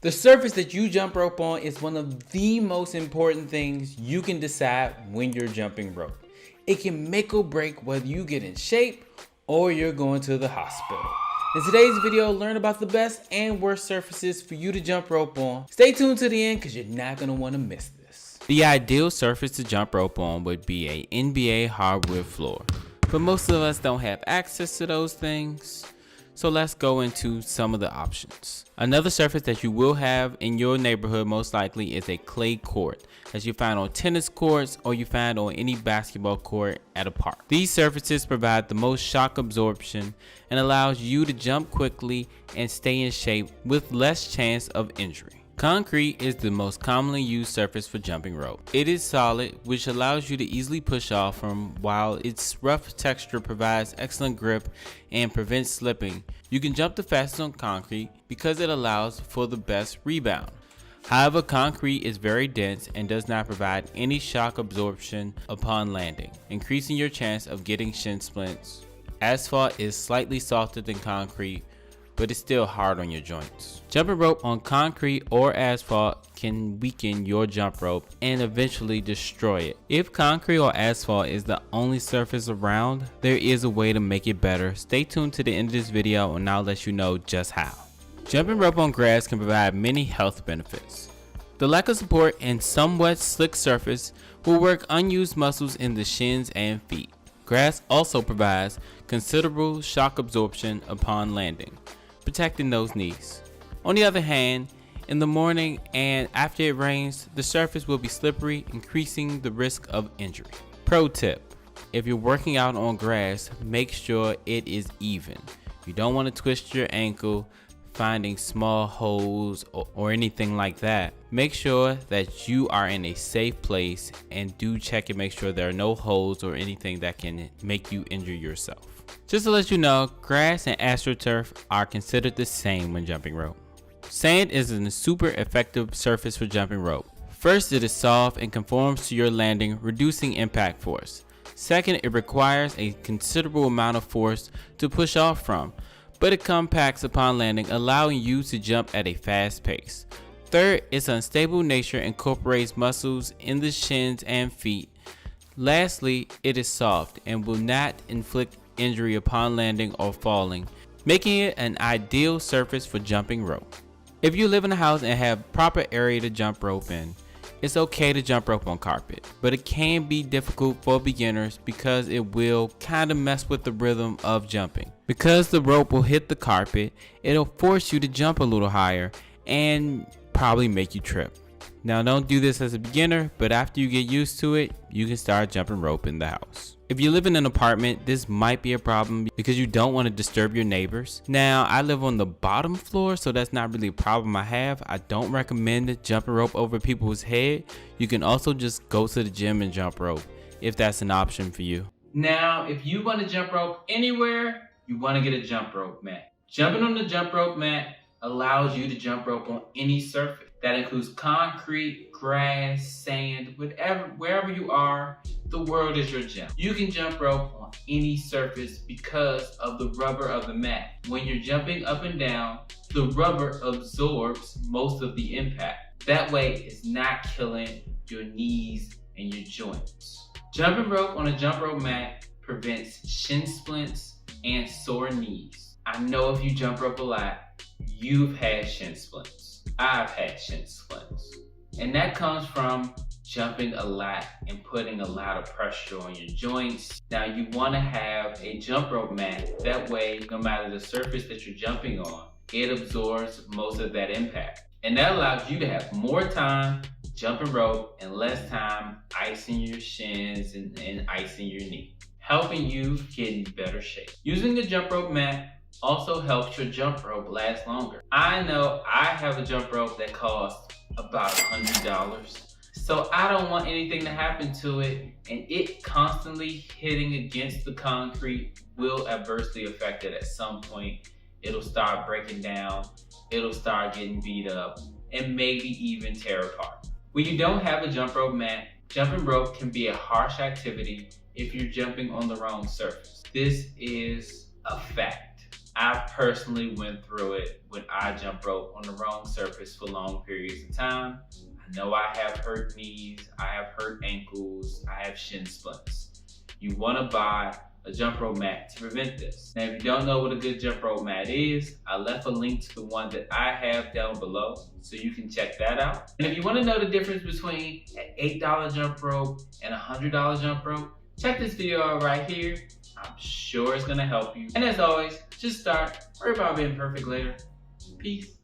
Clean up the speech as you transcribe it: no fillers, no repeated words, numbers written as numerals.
The surface that you jump rope on is one of the most important things you can decide when you're jumping rope. It can make or break whether you get in shape or you're going to the hospital. In today's video, learn about the best and worst surfaces for you to jump rope on. Stay tuned to the end because you're not going to want to miss this. The ideal surface to jump rope on would be a NBA hardwood floor, but most of us don't have access to those things. So let's go into some of the options. Another surface that you will have in your neighborhood most likely is a clay court, as you find on tennis courts or you find on any basketball court at a park. These surfaces provide the most shock absorption and allows you to jump quickly and stay in shape with less chance of injury. Concrete is the most commonly used surface for jumping rope. It is solid, which allows you to easily push off from, while its rough texture provides excellent grip and prevents slipping. You can jump the fastest on concrete because it allows for the best rebound. However, concrete is very dense and does not provide any shock absorption upon landing, increasing your chance of getting shin splints. Asphalt is slightly softer than concrete, but it's still hard on your joints. Jumping rope on concrete or asphalt can weaken your jump rope and eventually destroy it. If concrete or asphalt is the only surface around, there is a way to make it better. Stay tuned to the end of this video and I'll let you know just how. Jumping rope on grass can provide many health benefits. The lack of support and somewhat slick surface will work unused muscles in the shins and feet. Grass also provides considerable shock absorption upon landing, protecting those knees. On the other hand, in the morning and after it rains, the surface will be slippery, increasing the risk of injury. Pro tip: if you're working out on grass, make sure it is even. You don't want to twist your ankle finding small holes or anything like that. Make sure that you are in a safe place and do check and make sure there are no holes or anything that can make you injure yourself. Just to let you know, grass and astroturf are considered the same when jumping rope. Sand is a super effective surface for jumping rope. First, it is soft and conforms to your landing, reducing impact force. Second, it requires a considerable amount of force to push off from, but it compacts upon landing, allowing you to jump at a fast pace. Third, its unstable nature incorporates muscles in the shins and feet. Lastly, it is soft and will not inflict injury upon landing or falling, making it an ideal surface for jumping rope. If you live in a house and have proper area to jump rope in, it's okay to jump rope on carpet, but it can be difficult for beginners because it will kind of mess with the rhythm of jumping. Because the rope will hit the carpet, it'll force you to jump a little higher and probably make you trip. Now, don't do this as a beginner, but after you get used to it, you can start jumping rope in the house. If you live in an apartment, this might be a problem because you don't want to disturb your neighbors. Now, I live on the bottom floor, so that's not really a problem I have. I don't recommend jumping rope over people's head. You can also just go to the gym and jump rope if that's an option for you. Now, if you want to jump rope anywhere, you want to get a jump rope mat. Jumping on the jump rope mat allows you to jump rope on any surface. That includes concrete, grass, sand, wherever you are, the world is your gym. You can jump rope on any surface because of the rubber of the mat. When you're jumping up and down, the rubber absorbs most of the impact. That way, it's not killing your knees and your joints. Jumping rope on a jump rope mat prevents shin splints and sore knees. I know if you jump rope a lot, you've had shin splints. I've had shin splints. And that comes from jumping a lot and putting a lot of pressure on your joints. Now, you want to have a jump rope mat. That way, no matter the surface that you're jumping on, it absorbs most of that impact. And that allows you to have more time jumping rope and less time icing your shins and icing your knee, helping you get in better shape. Using the jump rope mat also helps your jump rope last longer. I know I have a jump rope that costs about $100. So I don't want anything to happen to it, and it constantly hitting against the concrete will adversely affect it at some point. It'll start breaking down, it'll start getting beat up, and maybe even tear apart. When you don't have a jump rope mat, jumping rope can be a harsh activity if you're jumping on the wrong surface. This is a fact. I personally went through it when I jump rope on the wrong surface for long periods of time. I know I have hurt knees, I have hurt ankles, I have shin splints. You want to buy a jump rope mat to prevent this. Now, if you don't know what a good jump rope mat is, I left a link to the one that I have down below, so you can check that out. And if you want to know the difference between an $8 jump rope and a $100 jump rope, check this video out right here. I'm sure it's gonna help you. And as always, just start. Worry about being perfect later. Peace.